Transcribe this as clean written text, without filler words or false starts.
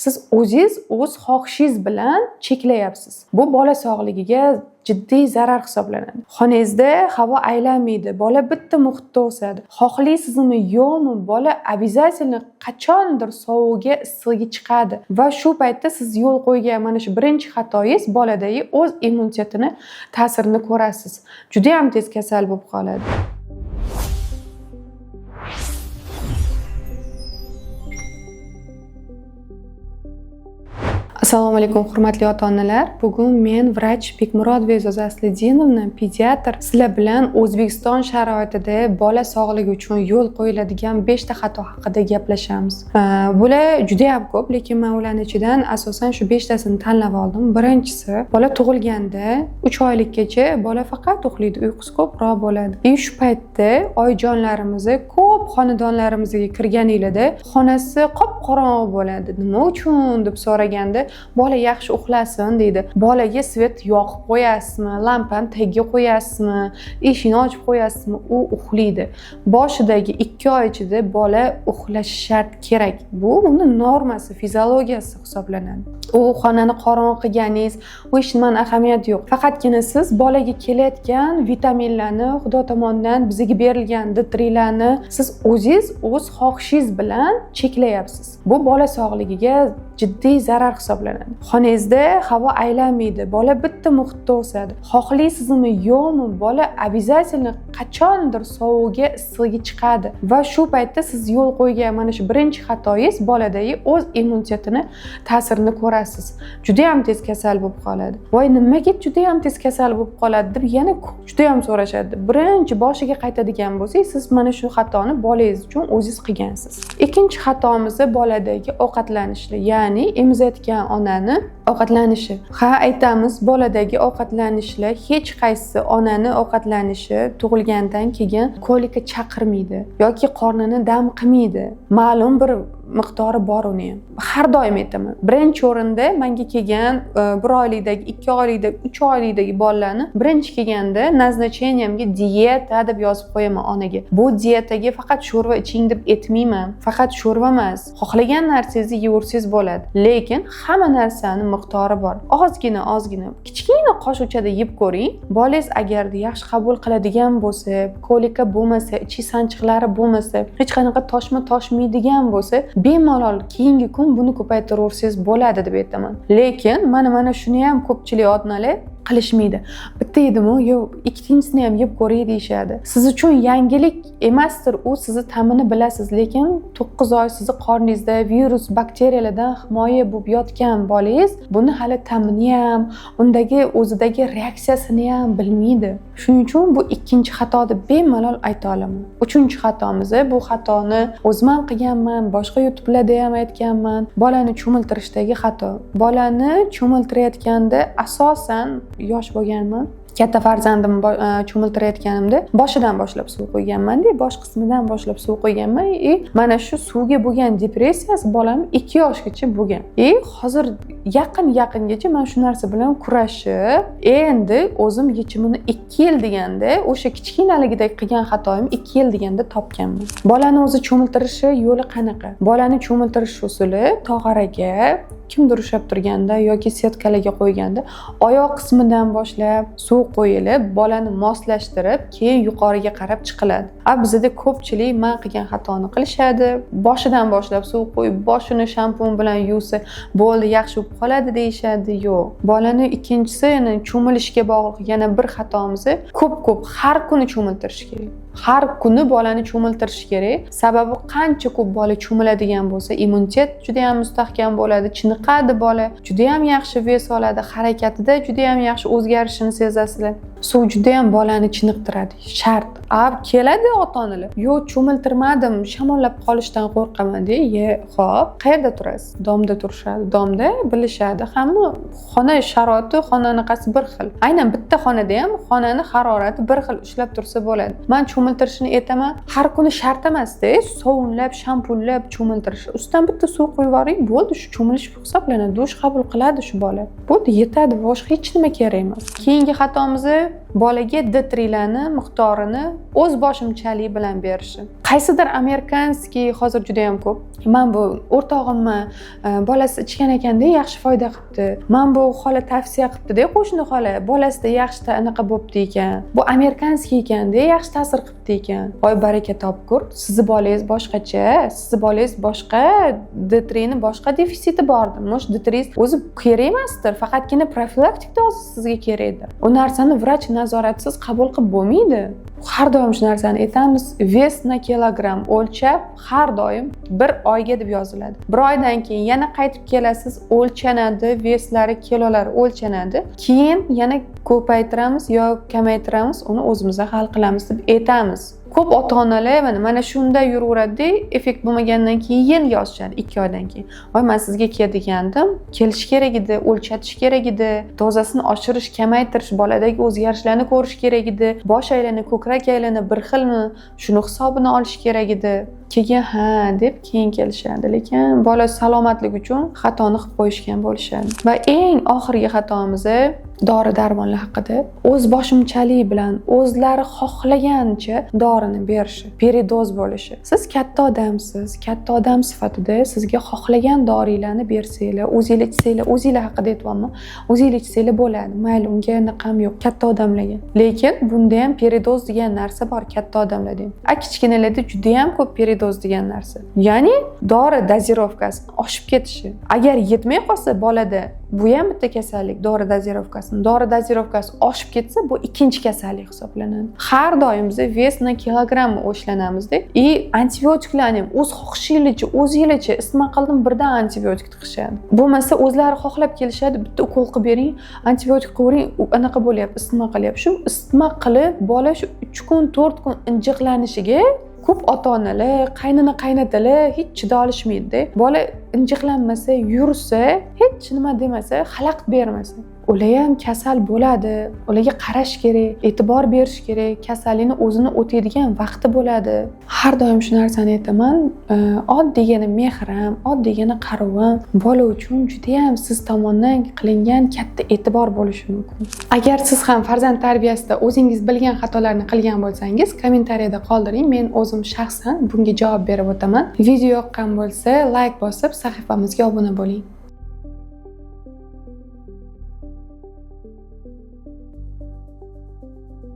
siz o'zingiz o'z xohishingiz bilan cheklayapsiz. Bu bola sog'ligiga jiddiy zarar hisoblanadi. Xonangizda havo aylanmaydi, bola bitta muhitda o'sadi. Xohlaysizmi yo'qmi, bola обязательно qachondir sovug'iga, issig'iga chiqadi va shu paytda siz yo'l qo'ygan mana shu birinchi xatoyingiz boladagi o'z immunitetini ta'sirini ko'rasiz. Juda ham tez kasal bo'lib qoladi. Assalomu alaykum hurmatli ota-onalar. Bugun men vrach Bekmurod Vezoza Aslidinovna, pediatr, sizlar bilan O'zbekiston sharoitida bola sog'ligi uchun yo'l qo'yiladigan 5 ta xato haqida gaplashamiz. Bular juda ham ko'p, lekin men ularning ichidan asosan shu 5 tasini tanlab oldim. Birinchisi, bola tug'ilganda 3 oylikgacha bola faqat uxlaydi, uyqusi ko'proq bo'ladi. Shu paytda oyijonlarimiz ko'p xonadonlarimizga kirganinglarda xonasi qop-qorong'i bo'ladi. Nima uchun deb so'raganda bola yaxshi uxlasin deydi. Bolaga svet yoqib qo'yasizmi, lampani tagiga qo'yasizmi, eshikni ochib qo'yasizmi, u uxlaydi. Boshidagi 2 oy ichida bola uxlashi shart kerak. Bu uni normasi, fiziologiyasi hisoblanadi. U xonani qorong'i qilganingiz, bu hech nimaning ahamiyati yo'q. Faqatgina siz bolaga kelayotgan vitaminlarni, Xudo tomonidan bizga berilgan D3larni siz o'zingiz o'z xohishingiz bilan cheklayapsiz. Bu bola sog'ligiga jiddiy zarar hisoblanadi. Xonangizda havo aylanmaydi, bola bitta muhitda o'sadi. Xohlaysizmi yo'qmi, bola обязательно qachondir sovug'iga, issig'iga chiqadi va shu paytda siz yo'l qo'ygan mana shu birinchi xatoyingiz boladagi o'z immunitetini ta'sirini ko'rasiz. Juda ham tez kasal bo'lib qoladi. Voy nimaga juda ham tez kasal bo'lib qoladi deb yana juda ham so'rashadi. Birinchi boshiga qaytadigan bo'lsangiz, siz mana shu xatoni bolangiz uchun o'zingiz qilgansiz. Ikkinchi xatomiz boladagi ovqatlanishlar, ya'ni emizayotgan onani ovqatlanishi. Ha, aytamiz, boladagi ovqatlanishlar hech qaysi onani ovqatlanishi tug'ilgandan keyin kolika chaqirmaydi yoki qornini dam qilmaydi. Ma'lum bir miqdori bor uni ham. Har doim aytaman. Birinchi o'rinda menga kelgan 1 oylikdagi, 2 oylikdagi, 3 oylikdagi bolalarni birinchi kelganda назначениямga dieta deb yozib qo'yaman onaga. Bu dietaga faqat sho'rva iching deb aytmayman. Faqat sho'rva emas. Xohlagan narsangizni yeversangiz bo'ladi. Lekin hamma narsaning miqdori bor. Ozgina, kichkina qoshiqchada yeb ko'ring. Bolangiz agarda yaxshi qabul qiladigan bo'lsa, kolika bo'lmasa, ichi sanchiqlari bo'lmasa, hech qanaqa toshmaydigan bo'lsa, bemalol keyingi kun buni ko'paytiraversangiz bo'ladi deb aytaman. Lekin mana shuni ham ko'pchilik onalar qilishmaydi. Bitta yedimu, yo'q, ikkinchisini ham yeb ko'ring deyshadi. Siz uchun yangilik emasdir, u sizni ta'mini bilasiz, lekin 9 oy sizni qorningizda virus, bakteriyalardan himoya bo'lib yotgan bolangiz buni hali ta'mini ham, undagi o'zidagi reaksiyasini ham bilmaydi. Shuning uchun bu ikkinchi xato deb bemalol ayta olaman. Uchinchi xatomiz, bu xatoni o'zim ham qilganman, boshqa YouTube'larda ham aytganman. Bolani cho'miltirishdagi xato. Bolani cho'miltirayotganda asosan yosh bo'lganman. Katta farzandim cho'miltirayotganimda boshidan boshlab suv qo'yganman-da, bosh qismidan boshlab suv qo'yganman. Mana shu suvga bo'lgan depressiyasi bolam 2 yoshgacha bo'lgan. Hozir yaqingacha men shu narsa bilan kurashib, endi o'zim yechimini 2 yil deganda, o'sha kichkinaligidagi qilgan xatoyim 2 yil deganda topganman. Bolani o'zi cho'miltirishi yo'li qanaqa? Bolani cho'miltirish usuli tog'araga kimdir ushlab turganda yoki setkalarga qo'yganda oyoq qismidan boshlab suv qo'yilib, bolani moslashtirib, keyin yuqoriga qarab chiqiladi. Bizda ko'pchilik men qilgan xatoni qilishadi. Boshidan boshlab suv qo'yib, boshini shampun bilan yuvsa, bo'ldi, yaxshi bo'lib qoladi deyshadi. Yo'q. Bolani ikkinchisi yana cho'milishga bog'liq yana bir xatomiz, ko'p har kuni cho'miltirish kerak. Har kuni bolani cho'miltirish kerak. Sababi qancha ko'p bola cho'miladigan bo'lsa, immunitet juda ham mustahkam bo'ladi, chiniqadi bola, juda ham yaxshi ves oladi, harakatida juda ham yaxshi o'zgarishini sezasizlar. Suv juda ham bolani chiniqtiradi, shart. Keladi ota-onalar. Yo'q, cho'miltirmadim, shamollab qolishdan qo'rqaman deya. Xo'p, qayerda turasiz? Domda turishadi. Domda bilishadi. Hamma xona sharoiti, xonanaqasi bir xil. Aynan bitta xonada ham xonani harorati bir xil ushlab tursa bo'ladi. Men cho'miltirishni aytaman, har kuni shart emas-da, sovunlab, shampunlab cho'miltirish. Ustidan bitta suv qo'yib yuboring, bo'ldi, shu cho'milish hisoblanadi. Dush qabul qiladi shu bola. Bo'ldi, yetadi, boshqa hech nima kerak emas. Keyingi xatomiz bolaga D3larni miqdorini o'z boshimchalik bilan berishi. Qaysidir amerikanskiy hozir juda ham ko'p. Men bu o'rtog'imni bolasi ichgan ekanda yaxshi foyda qilibdi. Men bu xola tavsiya qilibdi-da, qo'shni xola bolasida yaxshi anaqa bo'pti ekan. Bu amerikanskiy ekanda, yaxshi ta'sir qilibdi ekan. Voy baraka topkur, sizni bolangiz boshqacha, sizni bolangiz boshqa D3 ni boshqa defitsiti bordir. Mo'sh D3 o'zi kerak emasdir, faqatgina profilaktik doza sizga kerakdir. U narsani vrach nazoratsiz qabul qilib bo'lmaydi. Har doim shu narsani aytamiz, ves na kilogramm o'lchab har doim 1 oyga deb yoziladi. 1 oydan keyin yana qaytib kelasiz, o'lchanadi, veslari, kilolari o'lchanadi. Keyin yana ko'paytiramiz yo kamaytiramiz, uni o'zimizda hal qilamiz deb aytamiz. Ko'p ota-onalar mana shunda yuraveradi, effekt bo'lmagandan keyin yozishadi 2 oydan keyin. Voy men sizga kelgandim, kelish kerak edi, o'lchatish kerak edi, dozasini oshirish, kamaytirish, boladagi o'zgarishlarni ko'rish kerak edi, bosh aylani, ko'krak aylani bir xilmi, shuni hisobini olish kerak edi. Keyin ha deb keyin kelishadi, lekin bola salomatligi uchun xatoni qilib qo'yishgan bo'lishadi. Va eng oxirgi xatomiz dori-darmonlar haqida. O'z boshimchalik bilan o'zlari xohlagancha dorini berishi, peridoz bo'lishi. Siz katta odamsiz, katta odam sifatida sizga xohlagan dorilarni bersanglar, o'zingizlar ichsanglar, o'zingizlar haqida aytyapman, o'zingizlar ichsanglar bo'ladi. Mayli, unga naqam yo'q, katta odamlarga. Lekin bunda ham peridoz degan narsa bor katta odamlarda. Kichkinalarda juda ham ko'p peridoz degan narsa. Ya'ni dori dozirovkasi oshib ketishi. Agar yetmay qolsa bolada, bu ham bitta kasallik, dori dozirovkasi. Dori dozirovkasi oshib ketsa, bu ikkinchi kasallik hisoblanadi. Har doim biz vesni kilogramm o'shlanamizda, antibiotiklarni ham o'z xohishingizcha, o'zingizcha isitma qildim birdan antibiotik tiqishadi. Bo'lmasa o'zlari xohlab kelishadi, bitta ukol qilib bering, antibiotik qilib, anaqa bo'lyapti, isitma qilyapti. Shu isitma qilib bola shu 3 kun, 4 kun injiqlanishiga ko'p ota-onalar, qaynona-qaynatalar hech chida olishmaydi. Bola injiqlanmasa, yursa, hech nima demasa, xalaqit bermasa, ular ham kasal bo'ladi. Ularga qarash kerak, e'tibor berish kerak, kasallikni o'zini o'taydigan vaqti bo'ladi. Har doim shu narsani aytaman, oddiygina mehrim, oddiygina qarovam bola uchun juda ham siz tomonidan qilingan katta e'tibor bo'lishi mumkin. Agar siz ham farzand tarbiyasida o'zingiz bilgan xatolarni qilgan bo'lsangiz, kommentariyada qoldiring. Men o'zim shaxsan bunga javob berib o'taman. Video yoqqan bo'lsa, like bosib, sahifamizga obuna bo'ling.